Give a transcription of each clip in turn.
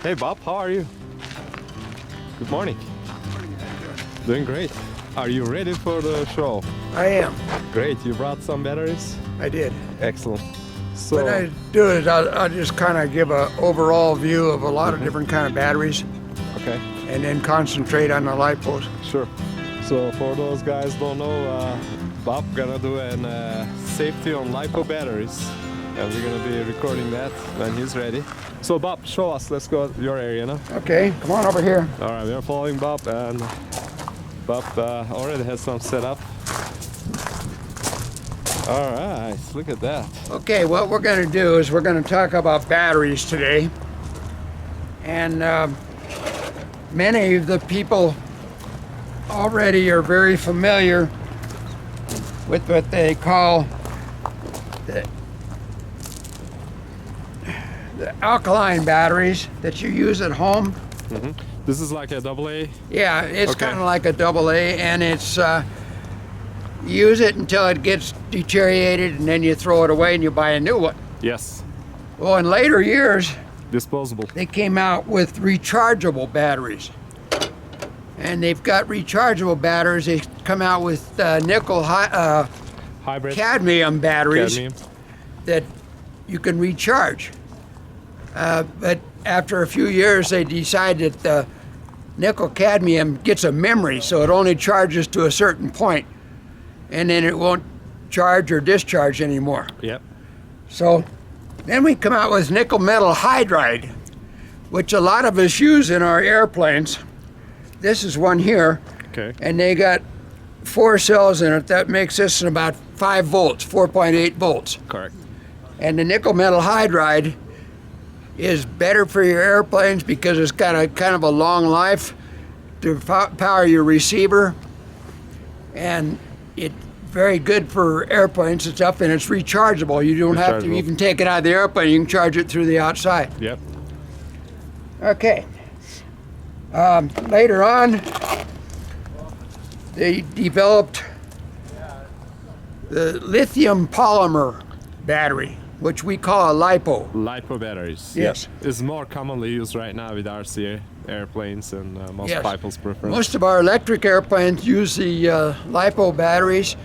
Hey Bob, how are you? Good morning. Doing great. Are you ready for the show? I am. Great, you brought some batteries? I did. Excellent. So, What I do is I'll just kind of give an overall view of a lot of different kind of batteries okay, and then concentrate on the LiPos. sure. So for those guys don't know, Bob gonna do an safety on LiPo batteries, and we're gonna be recording that when he's ready. So Bob, show us. Let's go to your area now. Okay, come on over here. All right, we're following Bob, and Bob already has some set up. All right, look at that. Okay, what we're going to do is we're going to talk about batteries today. And many of the people already are very familiar with what they call the alkaline batteries that you use at home. Mm-hmm. This is like a AA? Yeah, it's Okay. kind of like a AA, and it's you use it until it gets deteriorated, and then you throw it away and you buy a new one. Yes. Well, in later years, Disposable. they came out with rechargeable batteries, and they've got rechargeable batteries. They come out with nickel Hybrid. cadmium batteries Cadmium. that you can recharge. But after a few years, they decided that the nickel cadmium gets a memory, so it only charges to a certain point, and then it won't charge or discharge anymore. Yep. So then we come out with nickel metal hydride, which a lot of us use in our airplanes. This is one here, Okay. and they got 4 cells in it. That makes this about 5 volts, 4.8 volts. Correct. And the nickel metal hydride is better for your airplanes because it's got a kind of a long life to power your receiver, and it's very good for airplanes and stuff, and it's rechargeable. You don't have to Rechargeable. even take it out of the airplane. You can charge it through the outside. Yep. Okay. Later on, they developed the lithium polymer battery, which we call a LiPo. LiPo batteries. Yes. Yeah. It's more commonly used right now with RC airplanes, and most Yes. people's preference. Most of our electric airplanes use the LiPo batteries,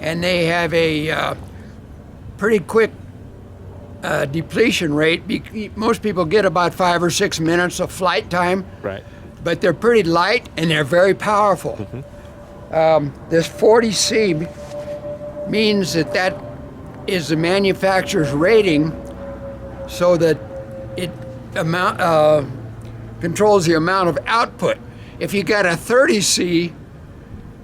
and they have a pretty quick depletion rate. Most people get about 5 or 6 minutes of flight time, Right. but they're pretty light and they're very powerful. This 40C means that is the manufacturer's rating, so that it controls the amount of output. If you got a 30C,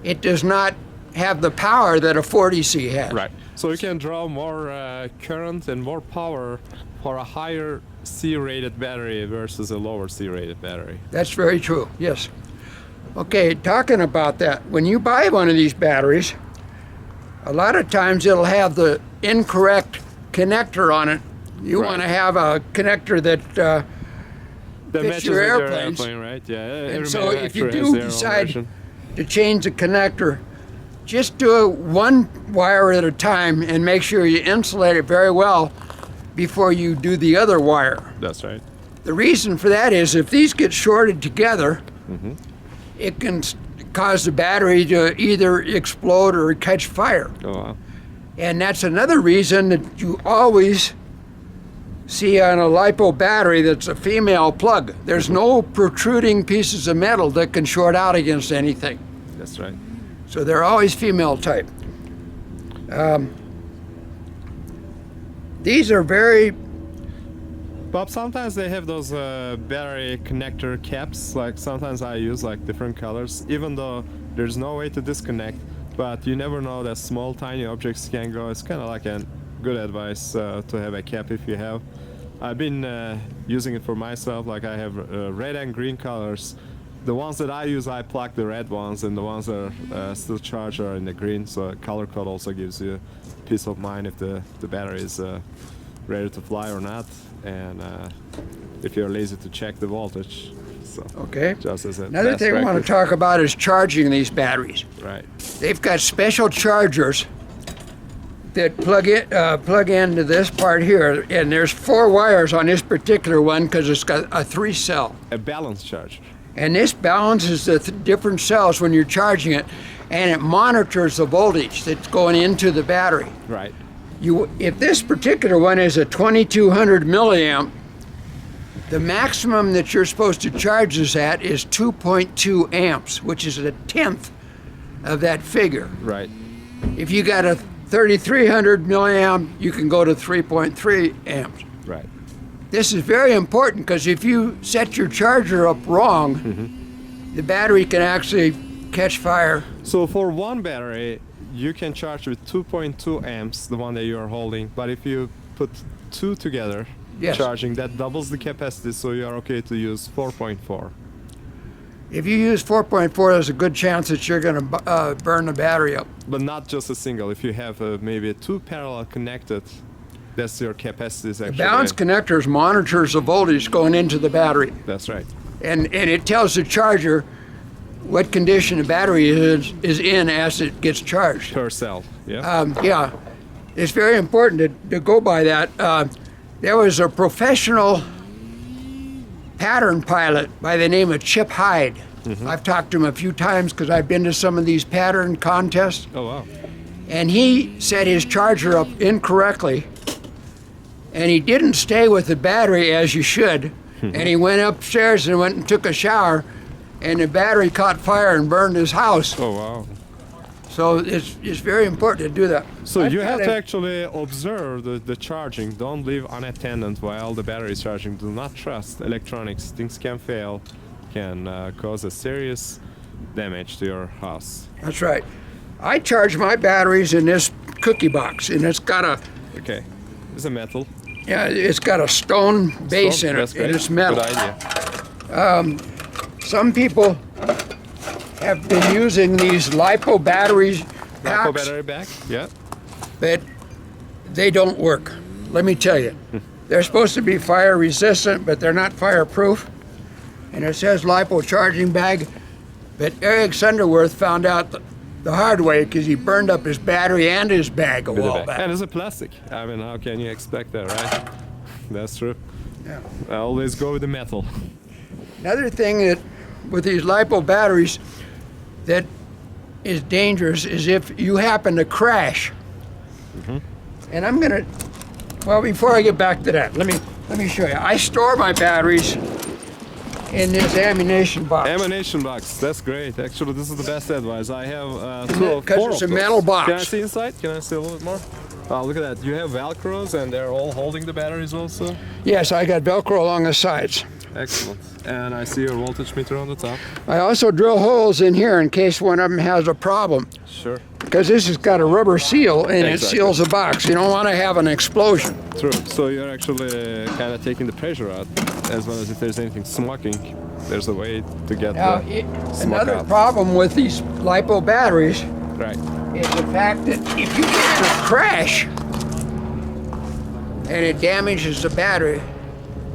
it does not have the power that a 40C has. Right. So you can draw more current and more power for a higher C-rated battery versus a lower C-rated battery. That's very true, yes. Okay, talking about that, when you buy one of these batteries, a lot of times it'll have the incorrect connector on it. You Right. want to have a connector that That fits matches your with airplanes. your airplane, right? Yeah. And Every so if you manufacturer has do their own decide version. to change the connector, just do it one wire at a time and make sure you insulate it very well before you do the other wire. That's right. The reason for that is if these get shorted together, Mm-hmm. it can cause the battery to either explode or catch fire. Oh wow. And that's another reason that you always see on a LiPo battery that's a female plug. There's no protruding pieces of metal that can short out against anything. That's right. So they're always female type. These are very, Bob, sometimes they have those battery connector caps. Like sometimes I use like different colors, even though there's no way to disconnect. But you never know that small, tiny objects can go. It's kind of like a good advice to have a cap if you have. I've been using it for myself. Like I have red and green colors. The ones that I use, I plug the red ones, and the ones that are still charged are in the green. So color code also gives you peace of mind if the battery is ready to fly or not, and if you're lazy to check the voltage. So okay. just as a Another best thing I want to practice. talk about is charging these batteries. Right. They've got special chargers that plug into this part here, and there's 4 wires on this particular one because it's got a 3-cell. A balance charger. And this balances the different cells when you're charging it, and it monitors the voltage that's going into the battery. Right. If this particular one is a 2200 milliamp, the maximum that you're supposed to charge this at is 2.2 amps, which is a tenth of that figure. Right. If you got a 3300 milliamp, you can go to 3.3 amps. Right. This is very important because if you set your charger up wrong, the battery can actually catch fire. So for one battery, you can charge with 2.2 amps, the one that you are holding. But if you put 2 together, Yes. charging, that doubles the capacity, so you are okay to use 4.4. If you use 4.4, there's a good chance that you're going to burn the battery up. But not just a single. If you have maybe 2 parallel connected, that's your capacity is actually. Balance connectors monitors the voltage going into the battery. That's right. And it tells the charger what condition the battery is in as it gets charged. Per cell. Yeah. Yeah, it's very important to go by that. There was a professional pattern pilot by the name of Chip Hyde. I've talked to him a few times because I've been to some of these pattern contests. Oh wow. And he set his charger up incorrectly, and he didn't stay with the battery as you should. And he went upstairs and went and took a shower, and the battery caught fire and burned his house. Oh wow. So it's very important to do that. So I've you got have a- to actually observe the charging. Don't leave unattended while the battery is charging. Do not trust electronics. Things can fail, can cause a serious damage to your house. That's right. I charge my batteries in this cookie box, and it's got a Okay. It's a metal. it's got a stone base Stone, in that's it, great. and it's metal. Good idea. Some people have been using these LiPo batteries LiPo packs, battery back. Yeah. but they don't work. Let me tell you, they're supposed to be fire resistant, but they're not fireproof. And it says LiPo charging bag, but Eric Sunderworth found out the hard way because he burned up his battery and his bag a With the while back. back. And it's a plastic. I mean, how can you expect that, right? That's true. Yeah. I always go with the metal. Another thing that with these LiPo batteries that is dangerous is if you happen to crash. And I'm gonna, well, before I get back to that, let me show you. I store my batteries in this ammunition box. Ammunition box. That's great. Actually, this is the best advice. I have 2 or 4 Because it's a of those. metal box. Can I see inside? Can I see a little bit more? Oh, look at that. You have Velcros and they're all holding the batteries also. Yes, I got Velcro along the sides. Excellent. And I see your voltage meter on the top. I also drill holes in here in case one of them has a problem. Sure. Because this has got a rubber seal and Exactly. it seals the box. You don't want to have an explosion. True. So you're actually kind of taking the pressure out, as well as if there's anything smoking, there's a way to get Now, the smoke another out. problem with these LiPo batteries Right. is the fact that if you get in a crash and it damages the battery,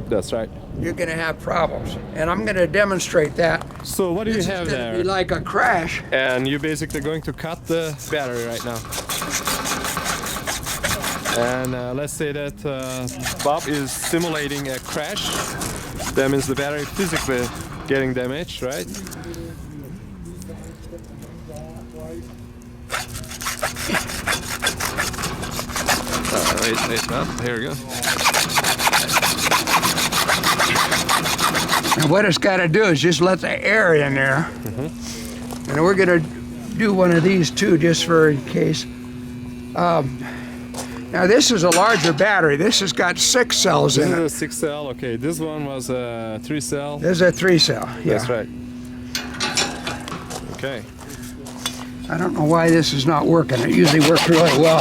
That's right. you're going to have problems. And I'm going to demonstrate that. So what do you This have is going to there? be like a crash. And you're basically going to cut the battery right now. And let's say that Bob is simulating a crash. That means the battery physically getting damaged, right? Wait, here we go. And what it's got to do is just let the air in there. And we're going to do one of these too, just for in case. Now this is a larger battery. This has got 6 cells This in is it. a 6-cell. Okay, this one was a 3-cell. This is a 3-cell. Yeah. That's right. Okay. I don't know why this is not working. It usually works really well.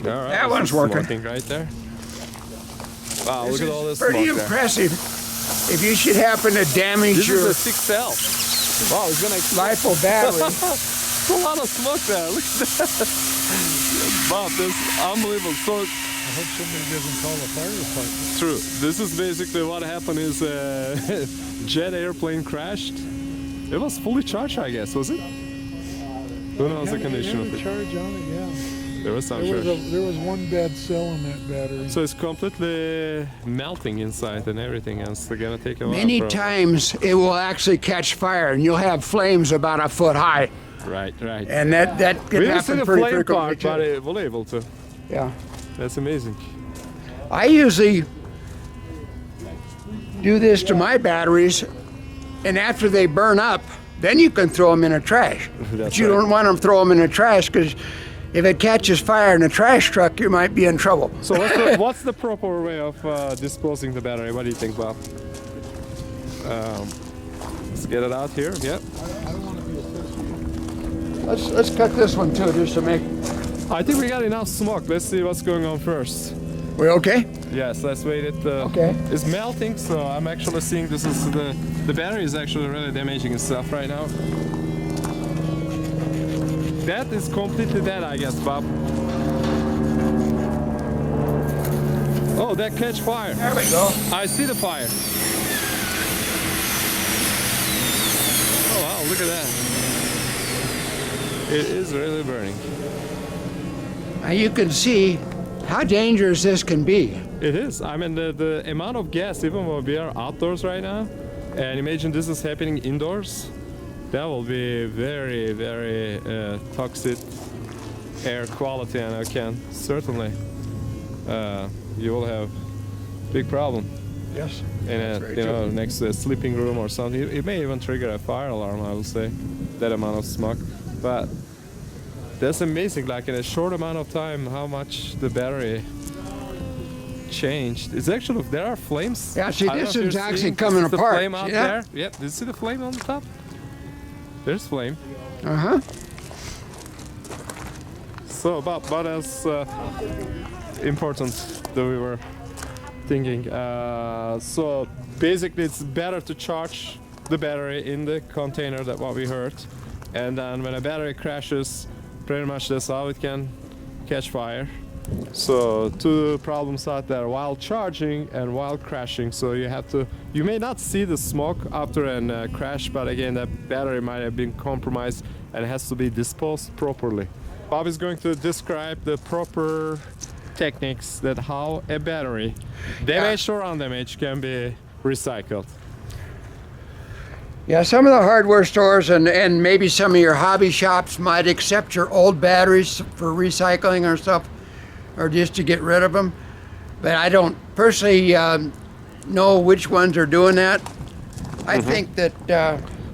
All right. That this one's is working. smoking right there. Wow, This look at is all this pretty smoke there. impressive. If you should happen to damage This your is a 6-cell. Wow, it's gonna explode. LiPo battery, It's a lot of smoke there. Look at that. Bob, that's unbelievable. So I hope somebody doesn't call the fire department. true. This is basically what happened is jet airplane crashed. It was fully charged, I guess, was it? Who knows the Yeah, condition you of had a it? charge on it, yeah. There was some There was, charge. there was one bad cell in that battery. So it's completely melting inside and everything, and it's gonna take a while. Many probably. times it will actually catch fire, and you'll have flames about a foot high, Right, right. and that can We didn't see happen the pretty flame frequently part, too. but it will able to. Yeah. That's amazing. I usually do this to my batteries, and after they burn up, then you can throw them in a trash. But That's you right. don't want to throw them in a trash because if it catches fire in a trash truck, you might be in trouble. So what's the proper way of disposing the battery? What do you think, Bob? Let's get it out here. Yep. I don't want to be a sissy. Let's cut this one too, just to make. I think we got enough smoke. Let's see what's going on first. We okay? Yes, let's wait. Okay. It's melting, so I'm actually seeing this is the battery is actually really damaging itself right now. That is completely dead, I guess, Bob. Oh, that catch fire. There we go. I see the fire. Oh wow, look at that. It is really burning. Now you can see how dangerous this can be. It is. I mean, the amount of gas, even when we are outdoors right now, and imagine this is happening indoors, that will be very, very toxic air quality, and I can certainly, you will have big problem Yes. in a, very you know, true. next to a sleeping room or something. It may even trigger a fire alarm, I would say, that amount of smoke. But that's amazing, like in a short amount of time, how much the battery changed. It's actually, there are flames. Yeah, see, I don't this know if is you're actually seeing- coming this is apart. The flame out See that? there. Yep, did you see the flame on the top? There's flame. Uh-huh. So, about what else important that we were thinking? So, basically, it's better to charge the battery in the container, that what we heard. And then when a battery crashes, pretty much that's how it can catch fire. So two problems out there while charging and while crashing. So you may not see the smoke after a crash, but again, that battery might have been compromised and has to be disposed properly. Bob is going to describe the proper techniques that how a battery, damaged or undamaged, can be recycled. Yeah, some of the hardware stores and maybe some of your hobby shops might accept your old batteries for recycling or stuff, or just to get rid of them. But I don't personally know which ones are doing that. I think that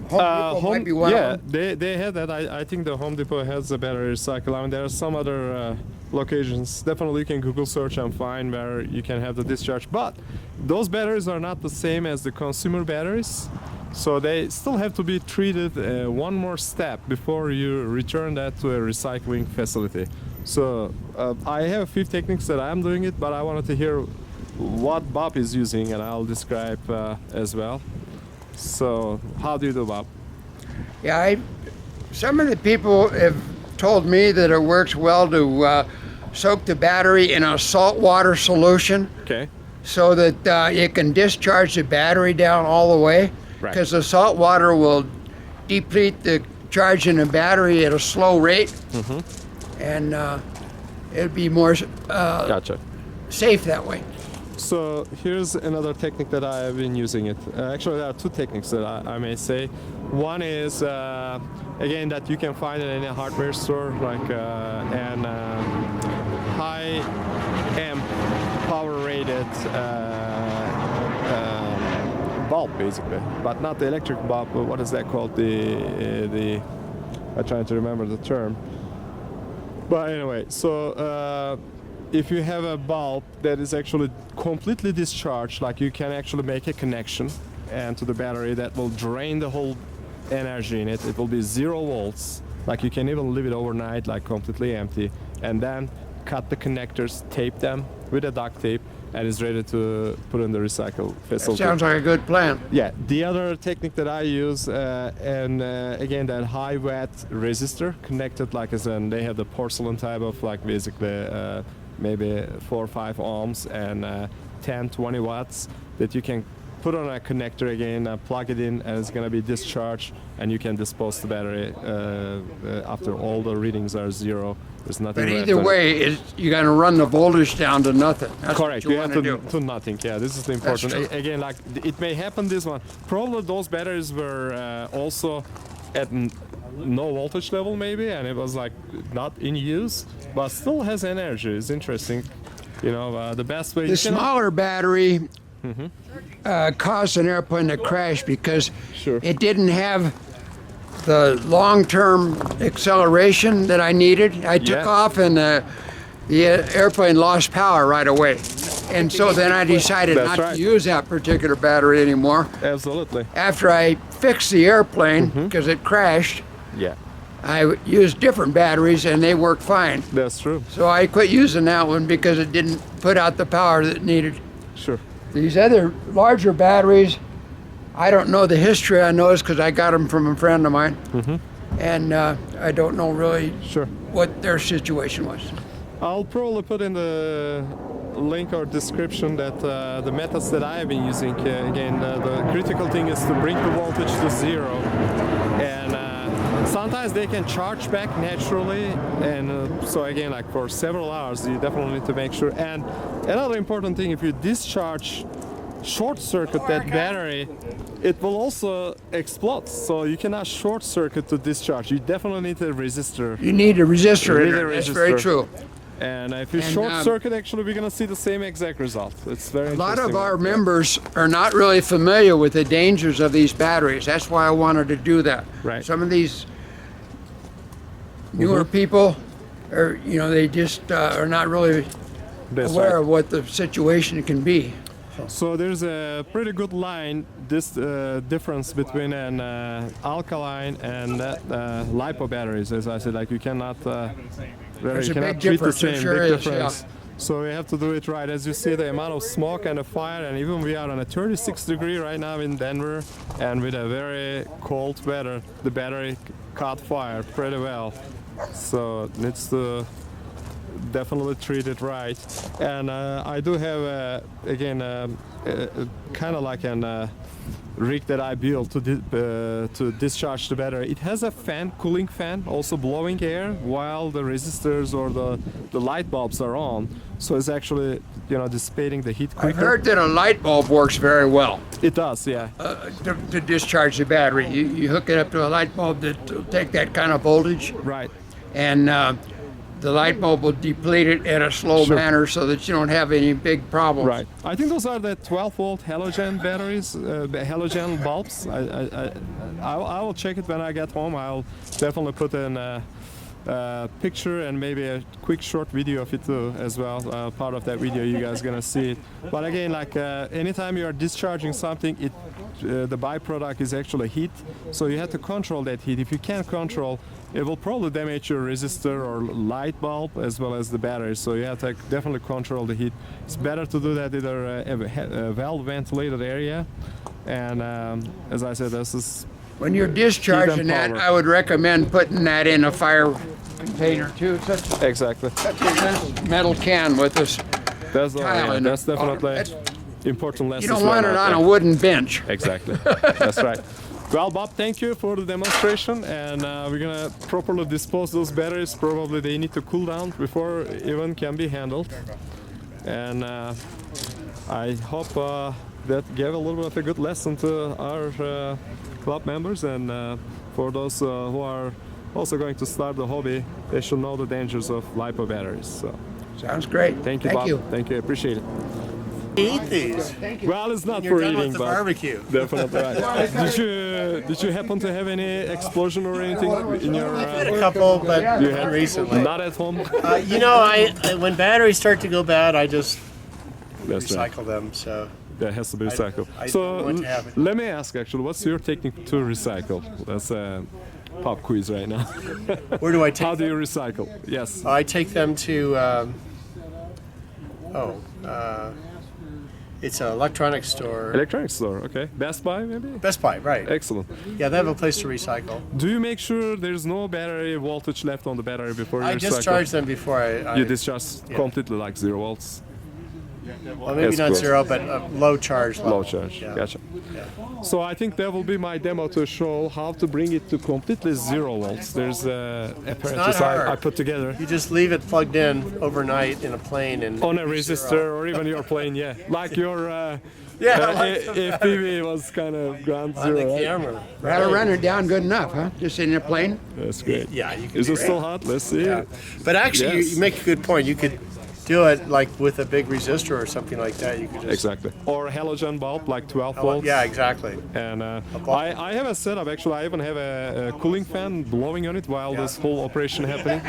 Home Depot might be one yeah, of them. they have that. I think the Home Depot has a battery recycle. I mean, there are some other locations. Definitely, you can Google search and find where you can have the discharge. But those batteries are not the same as the consumer batteries. So they still have to be treated one more step before you return that to a recycling facility. So I have a few techniques that I'm doing it, but I wanted to hear what Bob is using, and I'll describe as well. So how do you do, Bob? Yeah, some of the people have told me that it works well to soak the battery in a saltwater solution Okay. so that it can discharge the battery down all the way. Right. Because the salt water will deplete the charge in the battery at a slow rate, and it'll be more Gotcha. safe that way. So here's another technique that I have been using it. Actually, there are two techniques that I may say. One is, again, that you can find in any hardware store, like an high amp power rated bulb, basically, but not the electric bulb. But what is that called? I'm trying to remember the term. But anyway, so if you have a bulb that is actually completely discharged, like you can actually make a connection and to the battery that will drain the whole energy in it. It will be 0 volts. Like you can even leave it overnight, like completely empty, and then cut the connectors, tape them with a duct tape, and it's ready to put in the recycle That facility. sounds like a good plan. Yeah, the other technique that I use, again, that high watt resistor connected, like as in they have the porcelain type of, like basically maybe 4 or 5 ohms and 10, 20 watts that you can put on a connector again, plug it in, and it's going to be discharged, and you can dispose the battery after all the readings are zero. There's nothing But left either on it. way, you're going to run the voltage down to nothing. That's Correct. what you have want to do. to nothing. Yeah, this is the important. true. Again, like it may happen. This one, probably those batteries were also at no voltage level maybe, and it was like not in use, but still has energy. It's interesting. You know, the best way. The you can- smaller battery caused an airplane to crash because Sure. it didn't have the long-term acceleration that I needed. I took Yeah. off and the airplane lost power right away. And so then I decided That's not right. to use that particular battery anymore. Absolutely. After I fixed the airplane, Mm-hmm. because it crashed, Yeah, I used different batteries and they worked fine. that's true. So I quit using that one because it didn't put out the power that it needed. Sure. These other larger batteries, I don't know the history on those because I got them from a friend of mine. And I don't know really Sure. what their situation was. I'll probably put in the link or description that the methods that I have been using. Again, the critical thing is to bring the voltage to zero, and sometimes they can charge back naturally. And so again, like for several hours, you definitely need to make sure. And another important thing, if you discharge, short circuit that battery, it will also explode. So you cannot short circuit to discharge. You definitely need a resistor. You need a resistor You in need there. a That's very resistor. true. And if you And, short circuit, actually, we're gonna see the same exact result. It's very A lot interesting. of our members are not really familiar with the dangers of these batteries. That's why I wanted to do that. Right. Some of these newer people are, they just are not really That's aware right. of what the situation can be. So there's a pretty good line, this difference between an alkaline and LiPo batteries. As I said, like you cannot, There's you a cannot big treat the difference, there same, sure big is, difference. So we have to do it right. As you see, the amount of smoke and the fire, and even we are on a 36 degree right now in Denver, and with a very cold weather, the battery caught fire pretty well. So it needs to definitely treat it right. And I do have again kind of like an rig that I built to discharge the battery. It has a fan, cooling fan, also blowing air while the resistors or the light bulbs are on. So it's actually dissipating the heat quicker. I've heard that a light bulb works very well It does, yeah. to discharge the battery. You hook it up to a light bulb that will take that kind of voltage, Right. and the light bulb will deplete it in a slow Sure. manner so that you don't have any big problems. Right. I think those are the 12-volt halogen batteries, halogen bulbs. I will check it when I get home. I'll definitely put in a picture and maybe a quick short video of it too as well. Part of that video you guys gonna see it. But again, like anytime you are discharging something, the byproduct is actually heat. So you have to control that heat. If you can't control, it will probably damage your resistor or light bulb as well as the battery. So you have to definitely control the heat. It's better to do that in a well-ventilated area. And as I said, this is When you're discharging that, power. I would recommend putting that in a fire container too, such exactly. as this metal can with this That's tile in it. that's definitely That's- important lesson. You don't want it on a wooden bench. Exactly. That's right. Well, Bob, thank you for the demonstration, and we're gonna properly dispose those batteries. Probably they need to cool down before even can be handled. And I hope that gave a little bit of a good lesson to our club members, and for those who are also going to start the hobby, they should know the dangers of LiPo batteries. So, Sounds great. thank you, Bob. Thank you. I appreciate it. Eat these. Well, it's not You're for done eating, with the but barbecue. definitely right. Did you happen to have any explosion or anything in your? Had a couple, but You had recently. Not at home. I when batteries start to go bad, I just That's right. recycle them. So That has to be recycled. I So want to have it. let me ask, actually, what's your technique to recycle? That's a pop quiz right now. where do I take How do them? you recycle? Yes. I take them to. It's an electronics store. Electronics store. Okay. Best Buy, maybe. Best Buy, right? Excellent. Yeah, they have a place to recycle. Do you make sure there's no battery voltage left on the battery before you I recycle? discharge them before I You discharge yeah. completely like 0 volts. Well, maybe That's not good. 0, but a low charge level. Low charge. Yeah. Gotcha. So I think that will be my demo to show how to bring it to completely 0 volts. There's a apparatus hard. I put together You just leave it plugged in overnight in a plane and on a resistor or even your plane, yeah. Like your FPV was kind of ground on the zero. Right? camera. Rather run it down good enough, huh? Just in your plane. That's great. Yeah, you can Is do it still hot? Let's see. Yeah. But actually, Yes. you make a good point. You could do it like with a big resistor or something like that. You could just Exactly. Or halogen bulb, like 12 volts. Yeah, exactly. And I have a setup actually. I even have a cooling fan blowing on it while this whole operation happening.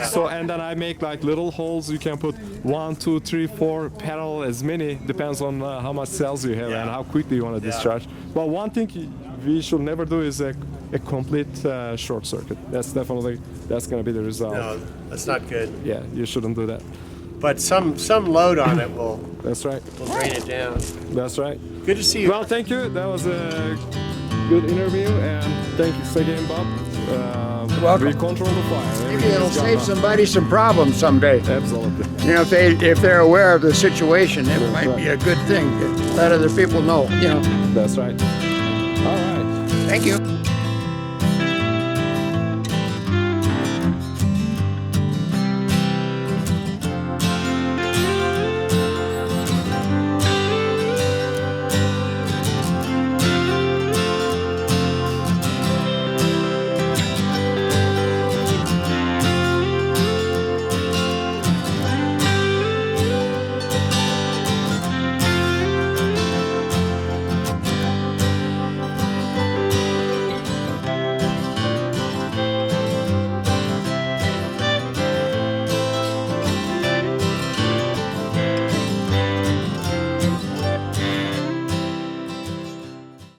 So and then I make like little holes. You can put 1, 2, 3, 4 parallel, as many depends on how much cells you have and how quickly you want to discharge. But one thing we should never do is a complete short circuit. That's going to be the result. No, that's not good. Yeah, you shouldn't do that. But some load on it will That's right. drain it down. That's right. Good to see you. Well, thank you. That was a good interview, and thanks again, Bob. welcome. We control the fire. Maybe Everything it'll is gone save now. somebody some problems someday. Absolutely. You know, if they're aware of the situation, it might be a good thing to let other people know. You know. That's right. All right. Thank you.